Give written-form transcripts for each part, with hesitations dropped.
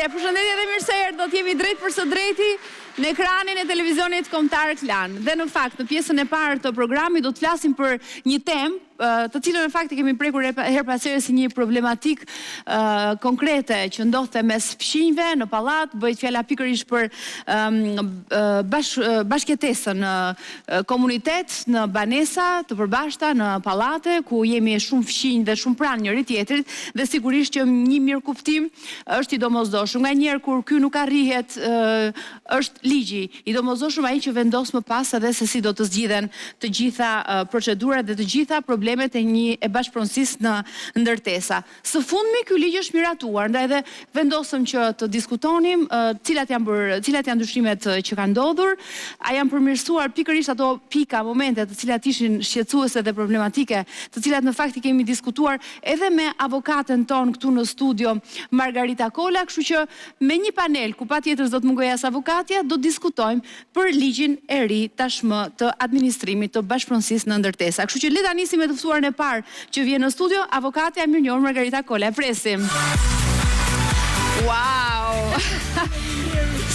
përshëndetje dhe mirë se erdhët, do t'jemi drejt për së drejti në ekranin e televizionit kombëtar Klan. Dhe në fakt, në pjesën e parë të programit do të flasim për një temë të cilën në fakt kemi prekur her pas here si një problematik konkrete që ndodhte mes fëmijëve në pallat, bëhet fjala pikërisht për bashkëtesën në komunitet, në banesa të përbashkëta, në pallate ku jemi shumë fëmijë dhe shumë pranë njëri tjetrit, dhe sigurisht që një mirë kuptim është i domosdoshëm. Nganjëherë kur ky nuk arrihet, është ligji i domosdoshëm ai që vendos më pas edhe se si do të zgjidhen të gjitha procedurat dhe të gjitha problemet e bashkëpronësisë në ndërtesa. Së fundmi ky ligj është miratuar, ndaj edhe vendosëm që të diskutonim cilat janë ndryshimet që kanë ndodhur, a janë përmirësuar pikërisht ato pika, momente të cilat ishin shqetësuese dhe problematike, të cilat në fakt i kemi diskutuar edhe me avokatën tonë këtu në studio, Margarita Kola, kështu që me një panel ku patjetër do të mungojë as avokatja, do diskutojmë për ligjin e ri tashmë të administrimit të bashkëpronësisë në ndërtesa. Kështu që le ta nisim me të ftuarën e parë që vjen në studio, avokatja e mirënjohur Margarita Kola. E presim. Wow!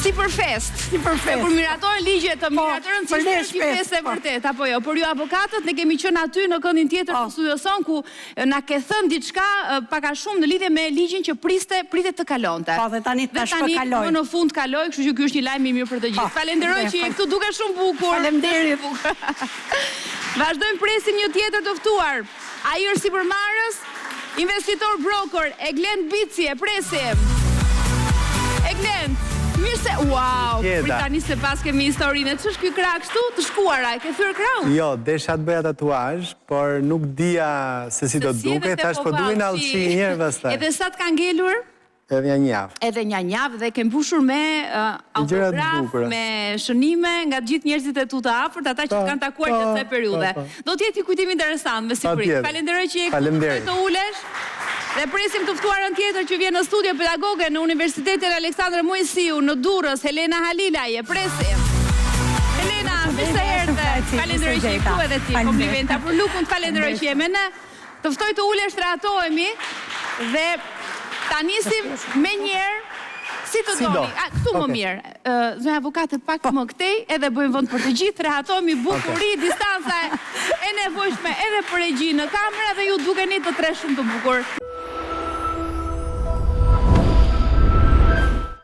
Si për fest. Si për fest. Kur miratojnë ligjet të miratorën, si është një fest e vërtet, apo jo? Por ju avokatët ne kemi qenë aty në këndin tjetër të studioson ku na ke thënë diçka pak a shumë në lidhje me ligjin që pritet të kalonte. Po, dhe tani tash po kaloj. Dhe tani në fund kaloj, kështu që ky është një lajm i mirë për të gjithë. Falenderoj që je këtu, duke shumë bukur. Faleminderit. Vazhdojmë presim një tjetër të ftuar. Ai është sipërmarrës, investitor broker, Eglen Bici, e presim. Eglen, mirë se... Wow, tani se pas kemi historinë. Që është ky krah kështu të shkuara, e ke thyer krahun? Jo, desha të bëja tatuazh, por nuk dija se si do të duke, tash po duhen allëqi një herë pastaj. Edhe sa të ka ngelur? Edhe një javë. Edhe një javë dhe ke mbushur me autograf, me shënime nga gjithë njerëzit e tu të afërt, ata që kanë takuar gjatë kësaj periudhe. Do të jetë një kujtim interesant me siguri. Falenderoj që je këtu të ulesh. Dhe presim të ftuarën tjetër që vjen në studio, pedagoge në Universitetin Aleksandër Mojsiu në Durrës, Helena Halilaj, e presim. Helena, mirë se erdhe. Falenderoj që je këtu edhe ti. Komplimenta për lukun, falenderoj që je me ne. Të ftoj të ulesh, trahtohemi dhe ta nisim me njerë, si të doni. Këtu më mirë. Zonja avokate pak më këtej, edhe bëjmë vend për të gjithë, rehatohemi, bukuri, distanca e nevojshme edhe për regjinë në kamera dhe ju dukeni të tre shumë të bukur.